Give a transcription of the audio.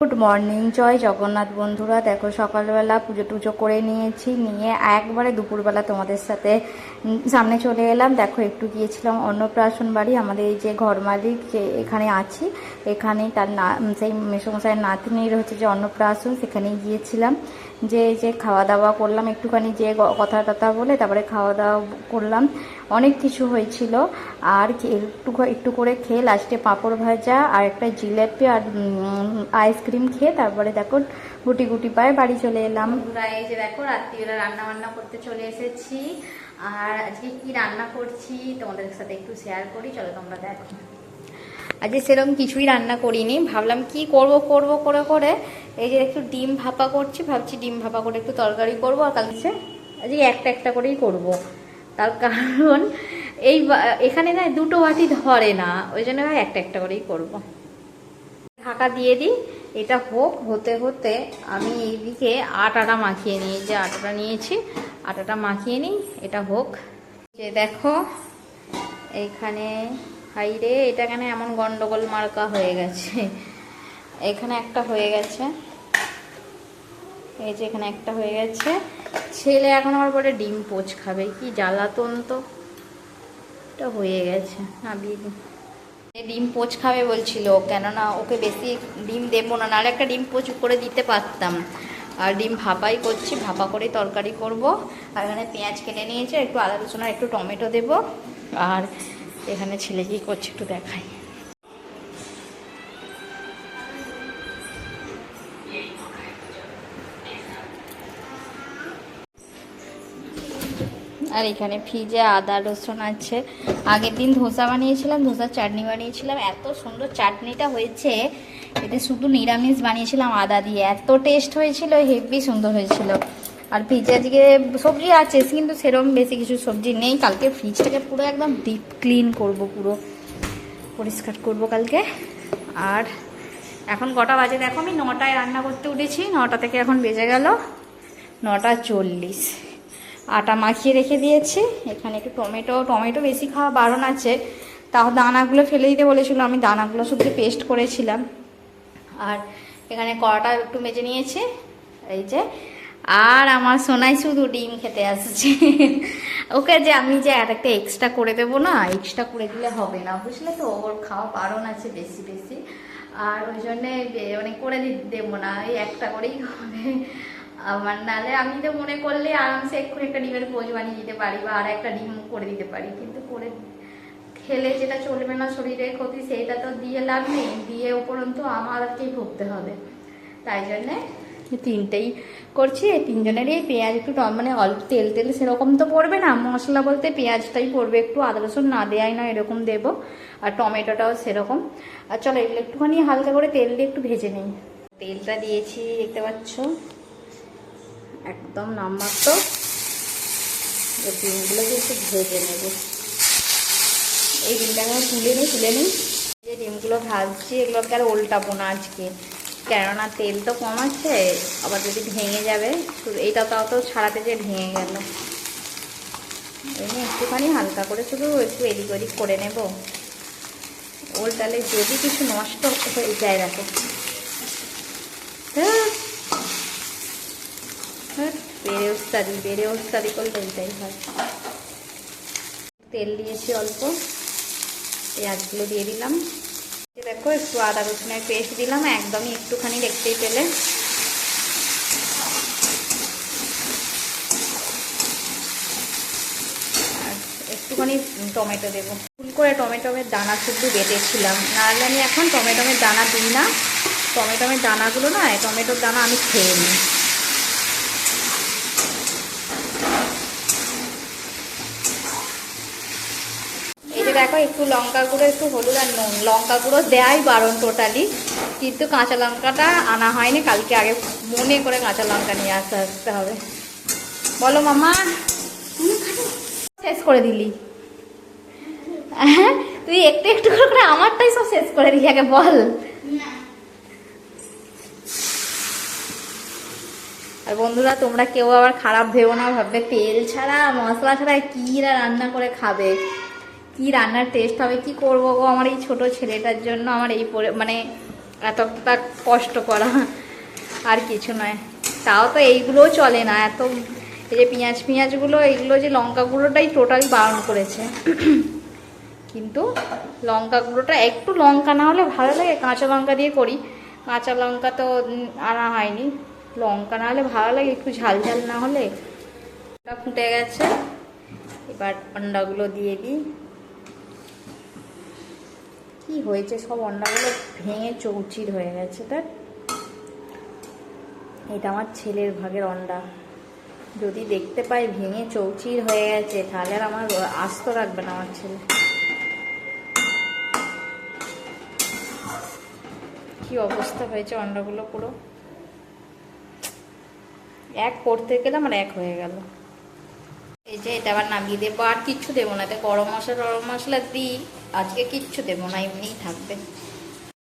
Good morning, জয় জগন্নাথ বন্ধুরা। দেখো সকালবেলা পুজো টুজো করে নিয়েছি, নিয়ে একবারে দুপুরবেলা তোমাদের সাথে সামনে চলে এলাম। দেখো একটু গিয়েছিলাম অন্নপ্রাশন বাড়ি, আমাদের এই যে ঘর মালিক যে এখানে আছি এখানেই তার সেই মেসোমশাইয়ের নাতনির হচ্ছে যে অন্নপ্রাশন, সেখানেই গিয়েছিলাম। যে খাওয়া দাওয়া করলাম একটুখানি, যে কথা টথা বলে তারপরে খাওয়া দাওয়া করলাম। অনেক কিছু হয়েছিল, আর একটু করে খেয়ে লাস্টে পাঁপড় ভাজা আর একটা জিলেপি আর আইসক্রিম খেয়ে তারপরে দেখো গুটি গুটি পায়ে বাড়ি চলে এলাম। এই যে দেখো রাত্রিবেলা রান্না বান্না করতে চলে এসেছি, আর আজকে কি রান্না করছি তোমাদের সাথে একটু শেয়ার করি, চলো তোমরা দেখো। আজকে সেরকম কিছুই রান্না করিনি, ভাবলাম কি করব করে এই যে একটু ডিম ভাপা করছি, ভাবছি ডিম ভাপা করে একটু তরকারি করবো, আর কালকে আজকে একটা করেই করব। তার কারণ এখানে না দুটো বাটি ধরে না, ওই জন্য একটা করেই করব। ঢাকা দিয়ে দিই, এটা হতে হতে আমি এইদিকে আটাটা মাখিয়ে নিই। যে আটাটা নিয়েছি আটাটা মাখিয়ে নিই, এটা হোক। যে দেখো এইখানে হাইরে, এটা কেন এমন গন্ডগোল মার্কা হয়ে গেছে। এখানে একটা হয়ে গেছে, এই যে এখানে একটা হয়ে গেছে। ছেলে এখন আমার পরে ডিম পোচ খাবে, কি জ্বালাতন তো। এটা হয়ে গেছে, ডিম পোচ খাবে বলছিল, কেননা ওকে বেশি ডিম দেবো না, নাহলে একটা ডিম পোচ করে দিতে পারতাম। আর ডিম ভাপাই করছি, ভাপা করে তরকারি করব। আর এখানে পেঁয়াজ কেটে নিয়েছে, একটু আদা রসুন আর একটু টমেটো দেবো। আর এখানে ছেলে কি করছে একটু দেখাই। আর এখানে ফ্রিজে আদা রসুন আছে। আগের দিন ধোসা বানিয়েছিলাম, ধোসার চাটনি বানিয়েছিলাম, এত সুন্দর চাটনিটা হয়েছে। এটা শুধু নিরামিষ বানিয়েছিলাম আদা দিয়ে, এত টেস্ট হয়েছিল, হেভি সুন্দর হয়েছিল। আর ফ্রিজে আজকে সবজি আছে কিন্তু সেরকম বেশি কিছু সবজি নেই। কালকে ফ্রিজটাকে পুরো একদম ডিপ ক্লিন করব, পুরো পরিষ্কার করব কালকে। আর এখন কটা বাজে দেখো, আমি 9টায় রান্না করতে উঠেছি, 9টা থেকে এখন বেজে গেল 9টা 40। আটা মাখিয়ে রেখে দিয়েছি। এখানে একটু টমেটো বেশি খাওয়া বারণ আছে, তাও দানাগুলো ফেলে দিতে বলেছিল, আমি দানাগুলো শুধু পেস্ট করেছিলাম। আর এখানে কড়াটা একটু মেজে নিয়েছি, এই যে। আর আমার সোনাই শুধু ডিম খেতে আসছে। ওকে যে আমি যে আর একটা এক্সট্রা করে দেবো না, এক্সট্রা করে দিলে হবে না, বুঝলে তো, ওর খাওয়া বারণ আছে বেশি বেশি। আর ওই জন্যে মানে করে দেবো না, এই একটা করেই হবে আমার। নাহলে আমি তো মনে করলে আরামসে এক্ষুনি একটা ডিমের পোচ বানিয়ে দিতে পারি, বা আর একটা ডিম করে দিতে পারি, কিন্তু করে খেলে যেটা চলবে না, শরীরের ক্ষতি, সেইটা তো দিয়ে লাভ নেই, দিয়ে উপরন্তু আমাদেরকেই ভুগতে হবে। তাই জন্যে 3টেই করছি। এই 3জনেরই পেঁয়াজ একটু মানে অল্প তেল সেরকম তো পড়বে না, মশলা বলতে পেঁয়াজটাই পড়বে একটু, আদা রসুন না দেয়াই না এরকম দেবো, আর টমেটোটাও সেরকম। আর চলো এগুলো একটুখানি হালকা করে তেল দিয়ে একটু ভেজে নিই। তেলটা দিয়েছি দেখতে পাচ্ছ, একদম নামমাত্র। ডিমগুলোকে একটু ভেজে নেব, এই ডিমটাকে তুলে নিই। যে ডিমগুলো ভাজছি এগুলোকে আর উল্টাবো না আজকে, কেননা তেল তো কম আছে, আবার যদি ভেঙে যাবে। এইটা তাও ছাড়াতে যে ভেঙে গেল, এমনি একটুখানি হালকা করে শুধু একটু এদিক ওদিক করে নেব, উল্টালে যদি কিছু নষ্ট হয়ে যায়। দেখো বেড়ে ওস্তাদি করলে এইটাই হয়। তেল দিয়েছি অল্প, পেঁয়াজগুলো দিয়ে দিলাম। দেখো একটু আদা রসুনের পেস্ট দিলাম, একদমই একটুখানি দেখতেই পেলে। আর একটুখানি টমেটো দেবো, ফুল করে টমেটোমের দানা শুধু বেটেছিলাম, নাহলে আমি এখন টমেটোমের দানা দিই না। টমেটোমের দানাগুলো না, টমেটোর দানা আমি খেয়ে নিই। দেখো একটু লঙ্কা গুঁড়ো, একটু হলুদ আর নুন, লঙ্কা গুঁড়ো দেয়াই বারণ টোটালি, কিন্তু কাঁচা লঙ্কাটা আনা হয়নি কালকে, আগে মনে করে কাঁচা লঙ্কা নিয়ে আসতে হবে। বলো মামা, শেষ করে দিলি? হ্যাঁ তুই একটু করে আমারটাই সব শেষ করে দিলি, আগে বল। আর বন্ধুরা তোমরা কেউ আবার খারাপ ভেবো না, ভাববে তেল ছাড়া মশলা ছাড়া কি রান্না করে খাবে, কি রান্নার টেস্ট হবে, কি করবো গো আমার এই ছোট ছেলেটার জন্য, আমার এই মানে এতটা কষ্ট করা আর কিছু নয়। তাও তো এইগুলোও চলে না, এত এই যে পেঁয়াজগুলো, এইগুলো যে লঙ্কা গুঁড়োটাই টোটালি বারণ করেছে। কিন্তু লঙ্কা গুঁড়োটা একটু লঙ্কা না হলে ভালো লাগে, কাঁচা লঙ্কা দিয়ে করি, কাঁচা লঙ্কা তো আনা হয়নি, লঙ্কা না হলে ভালো লাগে, একটু ঝাল ঝাল না হলে। ওটা ফুটে গেছে, এবার অন্ডাগুলো দিয়ে দিই। কি হয়েছে, সব অন্ডাগুলো ভেঙে চৌচির হয়ে গেছে। তার এটা আমার ছেলের ভাগের অন্ডা, যদি দেখতে পাই ভেঙে চৌচির হয়ে গেছে তাহলে আর আমার আস্ত রাখবে না আমার ছেলে। কি অবস্থা হয়েছে অন্ডাগুলো, পুরো এক করতে গেলাম আর এক হয়ে গেল। এই যে এটা আবার নামিয়ে দেবো, আর কিচ্ছু দেবো না, এতে গরম মশলা দিই, আজকে কিচ্ছু দেবো না, এমনিই থাকবে।